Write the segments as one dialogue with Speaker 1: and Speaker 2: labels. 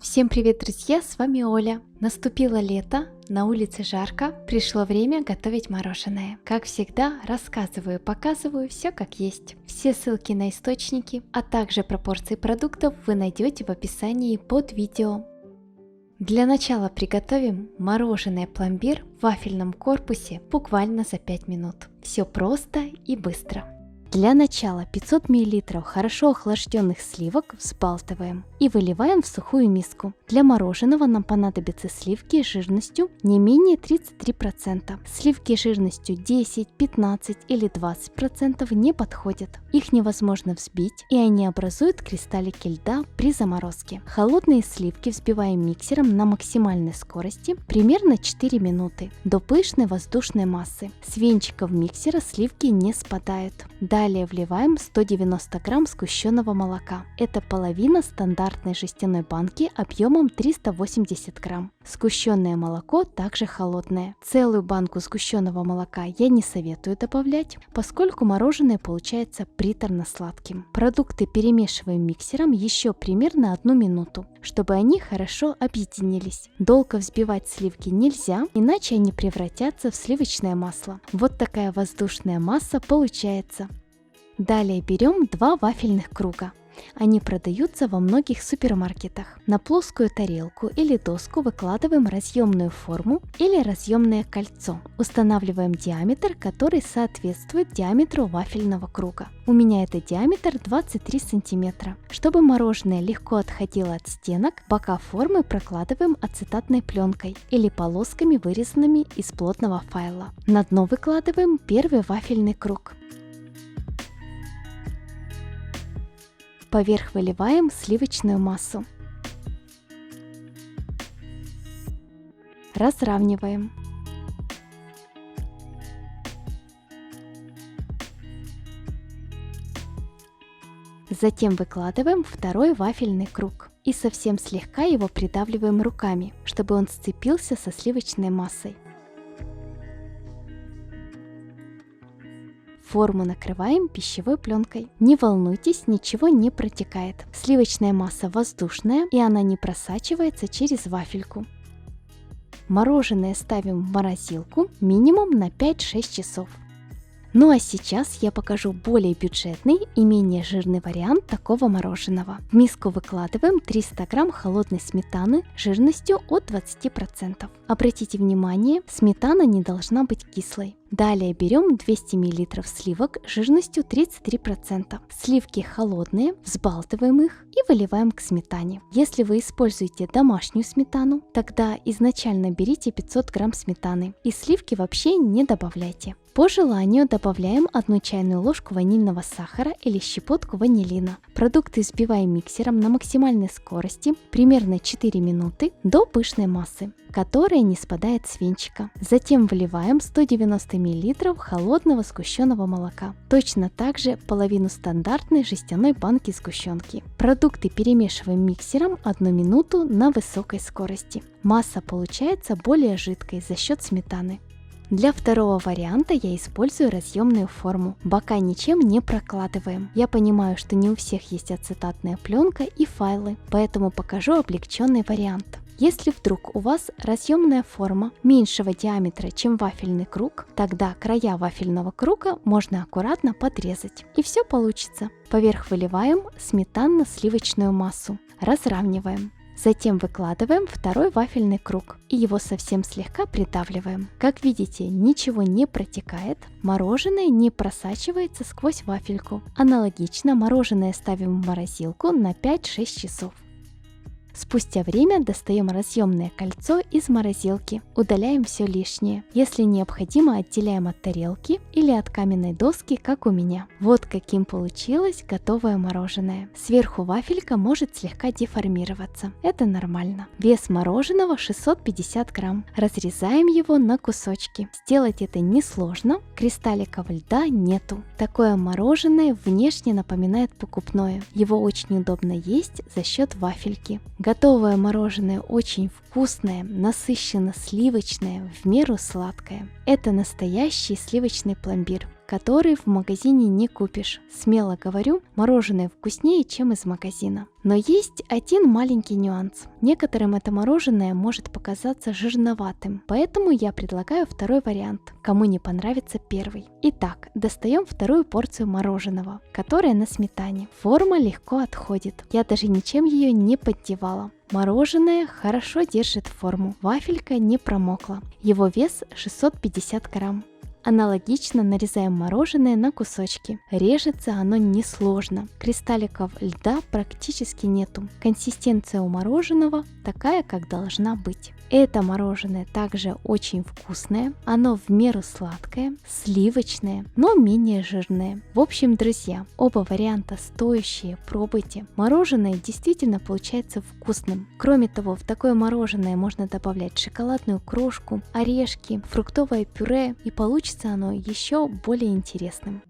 Speaker 1: Всем привет, друзья! С вами Оля. Наступило лето, на улице жарко, пришло время готовить мороженое. Как всегда, рассказываю, показываю все как есть. Все ссылки на источники, а также пропорции продуктов вы найдете в описании под видео. Для начала приготовим мороженое пломбир в вафельном корпусе буквально за 5 минут. Все просто и быстро. Для начала 500 мл хорошо охлажденных сливок взбалтываем и выливаем в сухую миску. Для мороженого нам понадобятся сливки жирностью не менее 33%. Сливки жирностью 10, 15 или 20% не подходят. Их невозможно взбить, и они образуют кристаллики льда при заморозке. Холодные сливки взбиваем миксером на максимальной скорости примерно 4 минуты до пышной воздушной массы. С венчиков миксера сливки не спадают. Далее вливаем 190 грамм сгущенного молока. Это половина стандартной жестяной банки объемом 380 грамм. Сгущенное молоко также холодное. Целую банку сгущенного молока я не советую добавлять, поскольку мороженое получается приторно-сладким. Продукты перемешиваем миксером еще примерно 1 минуту, чтобы они хорошо объединились. Долго взбивать сливки нельзя, иначе они превратятся в сливочное масло. Вот такая воздушная масса получается. Далее берем 2 вафельных круга. Они продаются во многих супермаркетах. На плоскую тарелку или доску выкладываем разъемную форму или разъемное кольцо. Устанавливаем диаметр, который соответствует диаметру вафельного круга. У меня это диаметр 23 см. Чтобы мороженое легко отходило от стенок, бока формы прокладываем ацетатной пленкой или полосками, вырезанными из плотного файла. На дно выкладываем первый вафельный круг. Поверх выливаем сливочную массу. Разравниваем. Затем выкладываем второй вафельный круг и совсем слегка его придавливаем руками, чтобы он сцепился со сливочной массой. Форму накрываем пищевой пленкой. Не волнуйтесь, ничего не протекает. Сливочная масса воздушная, и она не просачивается через вафельку. Мороженое ставим в морозилку минимум на 5-6 часов. Ну а сейчас я покажу более бюджетный и менее жирный вариант такого мороженого. В миску выкладываем 300 грамм холодной сметаны жирностью от 20%. Обратите внимание, сметана не должна быть кислой. Далее берем 200 мл сливок жирностью 33%. Сливки холодные, взбалтываем их и выливаем к сметане. Если вы используете домашнюю сметану, тогда изначально берите 500 грамм сметаны и сливки вообще не добавляйте. По желанию добавляем 1 чайную ложку ванильного сахара или щепотку ванилина. Продукты взбиваем миксером на максимальной скорости примерно 4 минуты до пышной массы, которая не спадает с венчика. Затем выливаем 190 мл холодного сгущенного молока. Точно так же половину стандартной жестяной банки сгущенки. Продукты перемешиваем миксером 1 минуту на высокой скорости. Масса получается более жидкой за счет сметаны. Для второго варианта я использую разъемную форму. Бока ничем не прокладываем. Я понимаю, что не у всех есть ацетатная пленка и файлы, поэтому покажу облегченный вариант. Если вдруг у вас разъемная форма меньшего диаметра, чем вафельный круг, тогда края вафельного круга можно аккуратно подрезать, и все получится. Поверх выливаем сметанно-сливочную массу, разравниваем. Затем выкладываем второй вафельный круг и его совсем слегка придавливаем. Как видите, ничего не протекает, мороженое не просачивается сквозь вафельку. Аналогично мороженое ставим в морозилку на 5-6 часов. Спустя время достаем разъемное кольцо из морозилки, удаляем все лишнее. Если необходимо, отделяем от тарелки или от каменной доски, как у меня. Вот каким получилось готовое мороженое. Сверху вафелька может слегка деформироваться. Это нормально. Вес мороженого 650 грамм. Разрезаем его на кусочки. Сделать это несложно, кристалликов льда нету. Такое мороженое внешне напоминает покупное. Его очень удобно есть за счет вафельки. Готовое мороженое очень вкусное, насыщенно сливочное, в меру сладкое. Это настоящий сливочный пломбир. который в магазине не купишь. Смело говорю, мороженое вкуснее, чем из магазина. Но есть один маленький нюанс. Некоторым это мороженое может показаться жирноватым, поэтому я предлагаю второй вариант, кому не понравится первый. Итак, достаем вторую порцию мороженого, которое на сметане. Форма легко отходит, я даже ничем ее не поддевала. Мороженое хорошо держит форму, вафелька не промокла. Его вес 650 грамм. Аналогично нарезаем мороженое на кусочки. Режется оно несложно. Кристалликов льда практически нету. Консистенция у мороженого такая, как должна быть. Это мороженое также очень вкусное. Оно в меру сладкое, сливочное, но менее жирное. В общем, друзья, оба варианта стоящие, пробуйте. Мороженое действительно получается вкусным. Кроме того, в такое мороженое можно добавлять шоколадную крошку, орешки, фруктовое пюре, и получится оно еще более интересным.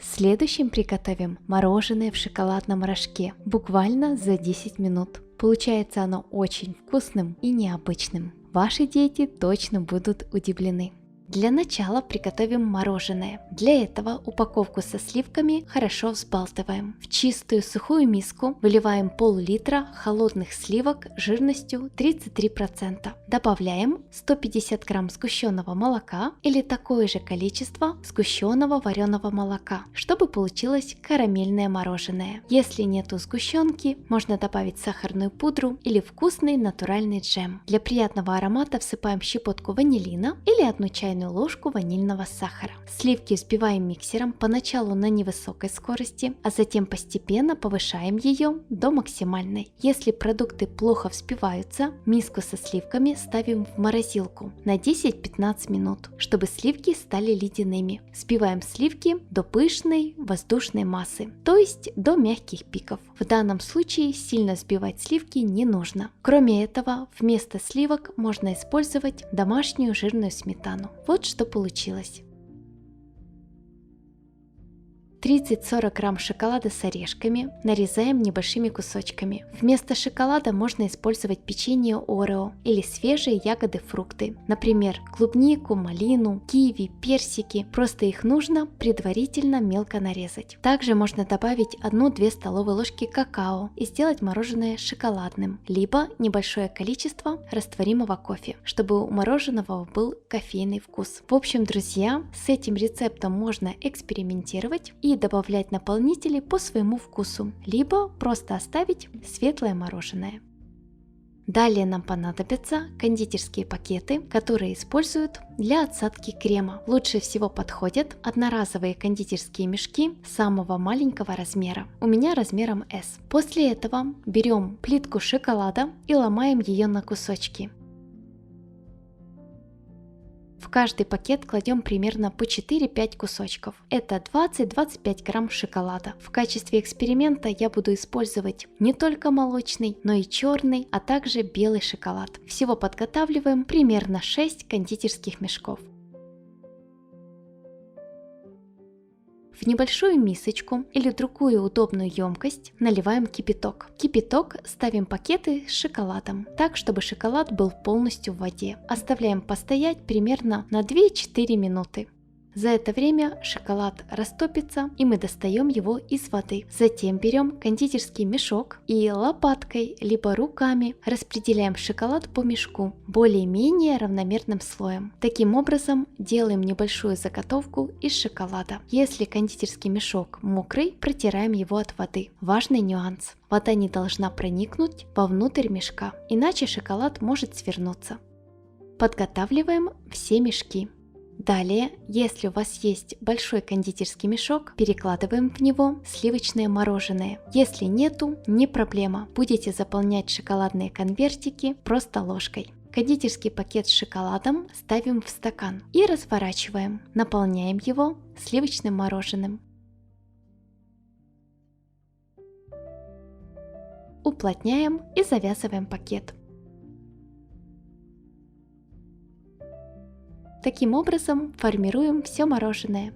Speaker 1: Следующим приготовим мороженое в шоколадном рожке, буквально за 10 минут. Получается оно очень вкусным и необычным. Ваши дети точно будут удивлены. Для начала приготовим мороженое. Для этого упаковку со сливками хорошо взбалтываем. В чистую сухую миску выливаем пол-литра холодных сливок жирностью 33%. Добавляем 150 грамм сгущенного молока или такое же количество сгущенного вареного молока, чтобы получилось карамельное мороженое. Если нету сгущенки, можно добавить сахарную пудру или вкусный натуральный джем. Для приятного аромата всыпаем щепотку ванилина или 1 чайную ложку ванильного сахара. Сливки взбиваем миксером поначалу на невысокой скорости, а затем постепенно повышаем ее до максимальной. Если продукты плохо взбиваются, миску со сливками ставим в морозилку на 10-15 минут, чтобы сливки стали ледяными. Взбиваем сливки до пышной воздушной массы, то есть до мягких пиков. В данном случае сильно взбивать сливки не нужно. Кроме этого, вместо сливок можно использовать домашнюю жирную сметану. Вот что получилось. 30-40 грамм шоколада с орешками нарезаем небольшими кусочками. Вместо шоколада можно использовать печенье Орео или свежие ягоды-фрукты, например, клубнику, малину, киви, персики. Просто их нужно предварительно мелко нарезать. Также можно добавить 1-2 столовые ложки какао и сделать мороженое шоколадным, либо небольшое количество растворимого кофе, чтобы у мороженого был кофейный вкус. В общем, друзья, с этим рецептом можно экспериментировать и добавлять наполнители по своему вкусу, либо просто оставить светлое мороженое. Далее нам понадобятся кондитерские пакеты, которые используют для отсадки крема. Лучше всего подходят одноразовые кондитерские мешки самого маленького размера. У меня размером S. После этого берем плитку шоколада и ломаем ее на кусочки. В каждый пакет кладем примерно по 4-5 кусочков. Это 20-25 грамм шоколада. В качестве эксперимента я буду использовать не только молочный, но и черный, а также белый шоколад. Всего подготавливаем примерно 6 кондитерских мешков. В небольшую мисочку или другую удобную емкость наливаем кипяток. В кипяток ставим пакеты с шоколадом, так чтобы шоколад был полностью в воде. Оставляем постоять примерно на 2-4 минуты. За это время шоколад растопится, и мы достаем его из воды. Затем берем кондитерский мешок и лопаткой либо руками распределяем шоколад по мешку более-менее равномерным слоем. Таким образом делаем небольшую заготовку из шоколада. Если кондитерский мешок мокрый, протираем его от воды. Важный нюанс: вода не должна проникнуть вовнутрь мешка, иначе шоколад может свернуться. Подготавливаем все мешки. Далее, если у вас есть большой кондитерский мешок, перекладываем в него сливочное мороженое. Если нету, не проблема, будете заполнять шоколадные конвертики просто ложкой. Кондитерский пакет с шоколадом ставим в стакан и разворачиваем, наполняем его сливочным мороженым. Уплотняем и завязываем пакет. Таким образом формируем все мороженое.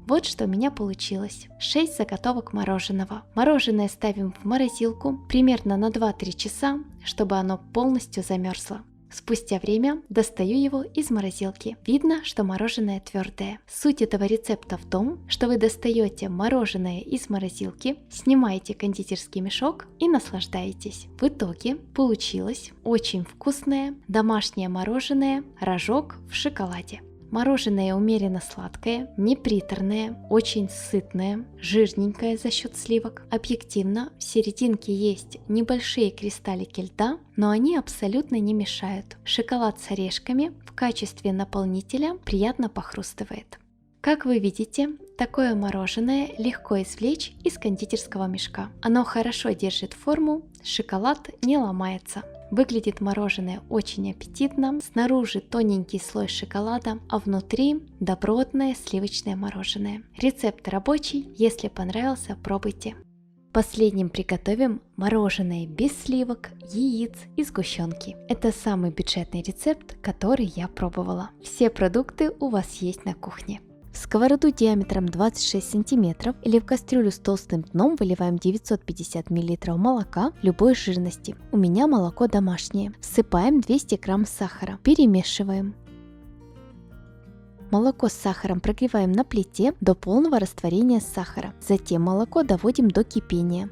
Speaker 1: Вот что у меня получилось. 6 заготовок мороженого. Мороженое ставим в морозилку примерно на 2-3 часа, чтобы оно полностью замерзло. Спустя время достаю его из морозилки. Видно, что мороженое твердое. Суть этого рецепта в том, что вы достаете мороженое из морозилки, снимаете кондитерский мешок и наслаждаетесь. В итоге получилось очень вкусное домашнее мороженое рожок в шоколаде. Мороженое умеренно сладкое, не приторное, очень сытное, жирненькое за счет сливок. Объективно, в серединке есть небольшие кристаллики льда, но они абсолютно не мешают. Шоколад с орешками в качестве наполнителя приятно похрустывает. Как вы видите, такое мороженое легко извлечь из кондитерского мешка. Оно хорошо держит форму, шоколад не ломается. Выглядит мороженое очень аппетитно, снаружи тоненький слой шоколада, а внутри добротное сливочное мороженое. Рецепт рабочий, если понравился, пробуйте. Последним приготовим мороженое без сливок, яиц и сгущенки. Это самый бюджетный рецепт, который я пробовала. Все продукты у вас есть на кухне. В сковороду диаметром 26 см или в кастрюлю с толстым дном выливаем 950 мл молока любой жирности. У меня молоко домашнее. Всыпаем 200 г сахара. Перемешиваем. Молоко с сахаром прогреваем на плите до полного растворения сахара. Затем молоко доводим до кипения.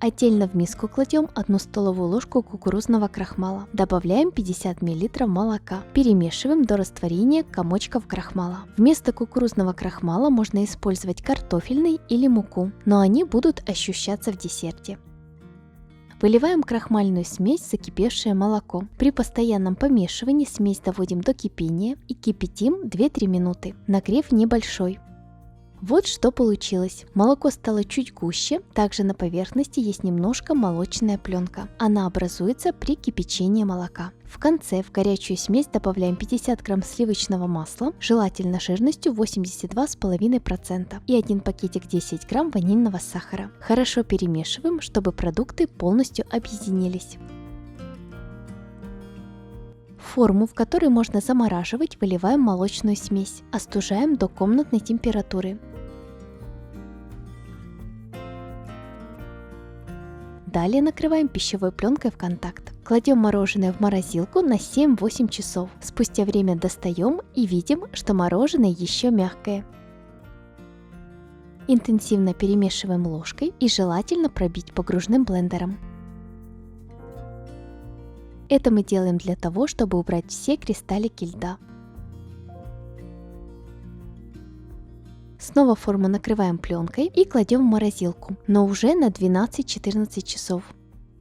Speaker 1: Отдельно в миску кладем 1 столовую ложку кукурузного крахмала. Добавляем 50 мл молока. Перемешиваем до растворения комочков крахмала. Вместо кукурузного крахмала можно использовать картофельный или муку, но они будут ощущаться в десерте. Выливаем крахмальную смесь в закипевшее молоко. При постоянном помешивании смесь доводим до кипения и кипятим 2-3 минуты. Нагрев небольшой. Вот что получилось. Молоко стало чуть гуще, также на поверхности есть немножко молочная пленка. Она образуется при кипячении молока. В конце в горячую смесь добавляем 50 г сливочного масла, желательно жирностью 82,5% и 1 пакетик 10 г ванильного сахара. Хорошо перемешиваем, чтобы продукты полностью объединились. В форму, в которой можно замораживать, выливаем молочную смесь. Остужаем до комнатной температуры. Далее накрываем пищевой пленкой в контакт. Кладем мороженое в морозилку на 7-8 часов. Спустя время достаем и видим, что мороженое еще мягкое. Интенсивно перемешиваем ложкой и желательно пробить погружным блендером. Это мы делаем для того, чтобы убрать все кристаллики льда. Снова форму накрываем пленкой и кладем в морозилку, но уже на 12-14 часов.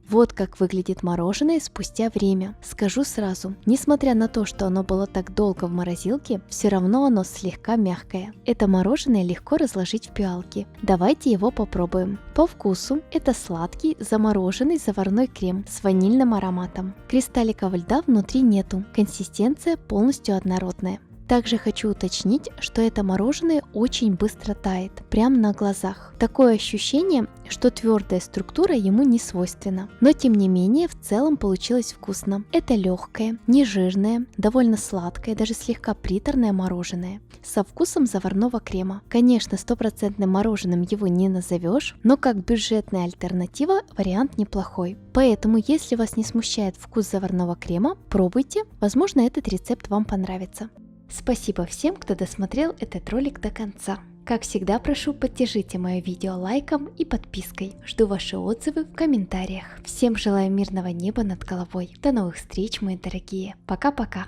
Speaker 1: Вот как выглядит мороженое спустя время. Скажу сразу, несмотря на то, что оно было так долго в морозилке, все равно оно слегка мягкое. Это мороженое легко разложить в пиалке. Давайте его попробуем. По вкусу это сладкий замороженный заварной крем с ванильным ароматом. Кристалликов льда внутри нету, консистенция полностью однородная. Также хочу уточнить, что это мороженое очень быстро тает, прямо на глазах. Такое ощущение, что твердая структура ему не свойственна. Но тем не менее, в целом получилось вкусно. Это легкое, нежирное, довольно сладкое, даже слегка приторное мороженое со вкусом заварного крема. Конечно, стопроцентным мороженым его не назовешь, но как бюджетная альтернатива вариант неплохой. Поэтому, если вас не смущает вкус заварного крема, пробуйте, возможно, этот рецепт вам понравится. Спасибо всем, кто досмотрел этот ролик до конца. Как всегда, прошу, поддержите мое видео лайком и подпиской. Жду ваши отзывы в комментариях. Всем желаю мирного неба над головой. До новых встреч, мои дорогие. Пока-пока.